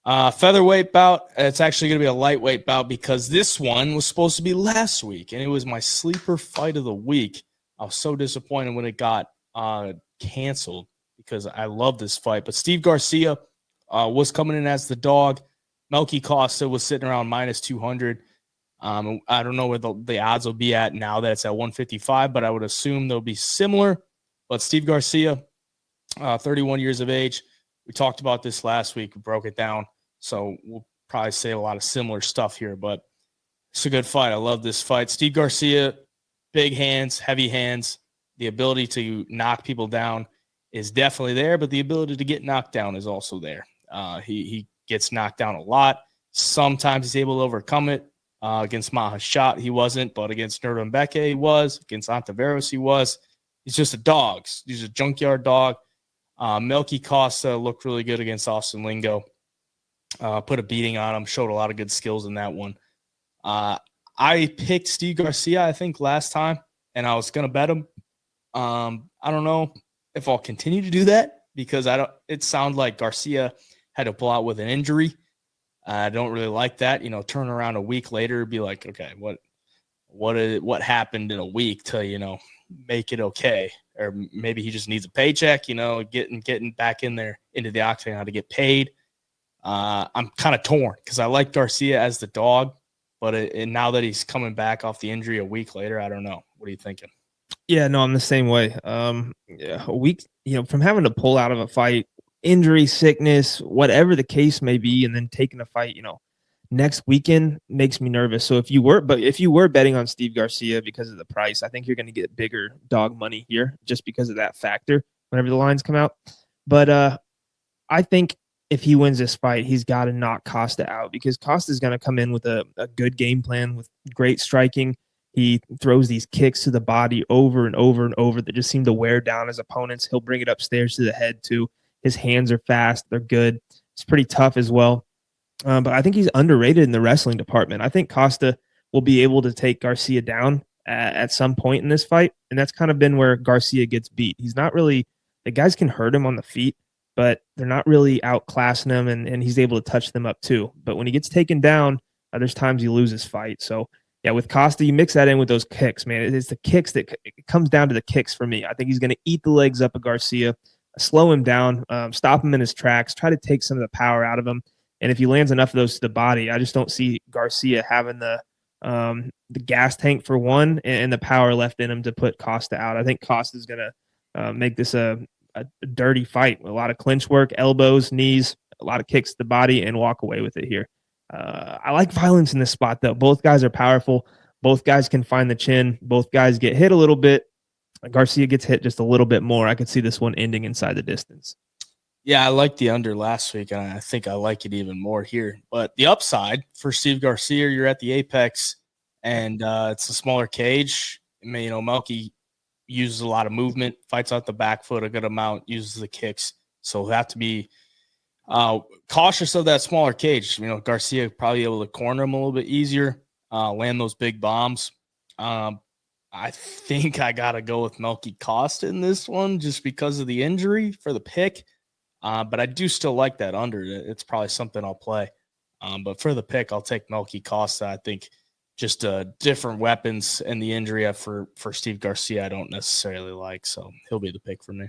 Featherweight bout. It's actually going to be a lightweight bout because this one was supposed to be last week, and it was my sleeper fight of the week. I was so disappointed when it got canceled because I love this fight. But Steve Garcia was coming in as the dog. Melky Costa was sitting around minus 200. I don't know where the odds will be at now that it's at 155, but I would assume they'll be similar. But Steve Garcia, 31 years of age. We talked about this last week. We broke it down. So we'll probably say a lot of similar stuff here, but it's a good fight. I love this fight. Steve Garcia, big hands, heavy hands. The ability to knock people down is definitely there, but the ability to get knocked down is also there. He gets knocked down a lot. Sometimes he's able to overcome it. Against Mahashat, he wasn't, but against Nurmabeke, he was. Against Ontiveros, he was. He's just a dog. He's a junkyard dog. Melky Costa looked really good against Austin Lingo. Put a beating on him. Showed a lot of good skills in that one. I picked Steve Garcia, I think, last time, and I was going to bet him. I don't know if I'll continue to do that because it sounded like Garcia had to pull out with an injury. I don't really like that. Turn around a week later, be like, okay, what happened in a week to, make it okay? Or maybe he just needs a paycheck, getting back in there into the octagon to get paid. I'm kind of torn because I like Garcia as the dog, but now that he's coming back off the injury a week later, I don't know. What are you thinking? Yeah, no, I'm the same way. A week, from having to pull out of a fight, injury, sickness, whatever the case may be, and then taking a fight, next weekend makes me nervous. So if you were betting on Steve Garcia because of the price, I think you're going to get bigger dog money here just because of that factor whenever the lines come out. But I think if he wins this fight, he's got to knock Costa out because Costa's going to come in with a good game plan with great striking. He throws these kicks to the body over and over and over that just seem to wear down his opponents. He'll bring it upstairs to the head too. His hands are fast. They're good. It's pretty tough as well. But I think he's underrated in the wrestling department. I think Costa will be able to take Garcia down at some point in this fight. And that's kind of been where Garcia gets beat. He's not really – the guys can hurt him on the feet, but they're not really outclassing him, and he's able to touch them up too. But when he gets taken down, there's times he loses fight. So, yeah, with Costa, you mix that in with those kicks, man. It's the kicks it comes down to the kicks for me. I think he's going to eat the legs up of Garcia, slow him down, stop him in his tracks, try to take some of the power out of him. And if he lands enough of those to the body, I just don't see Garcia having the gas tank for one and the power left in him to put Costa out. I think Costa is going to make this a dirty fight. A lot of clinch work, elbows, knees, a lot of kicks to the body, and walk away with it here. I like violence in this spot, though. Both guys are powerful. Both guys can find the chin. Both guys get hit a little bit. Garcia gets hit just a little bit more. I could see this one ending inside the distance. Yeah, I liked the under last week, and I think I like it even more here. But the upside for Steve Garcia, you're at the Apex, and it's a smaller cage. Melky uses a lot of movement, fights out the back foot a good amount, uses the kicks. So he'll have to be cautious of that smaller cage. Garcia probably able to corner him a little bit easier, land those big bombs. I think I got to go with Melky Costa in this one just because of the injury for the pick. But I do still like that under. It's probably something I'll play. But for the pick, I'll take Melky Costa. I think just different weapons and the injury for Steve Garcia I don't necessarily like. So he'll be the pick for me.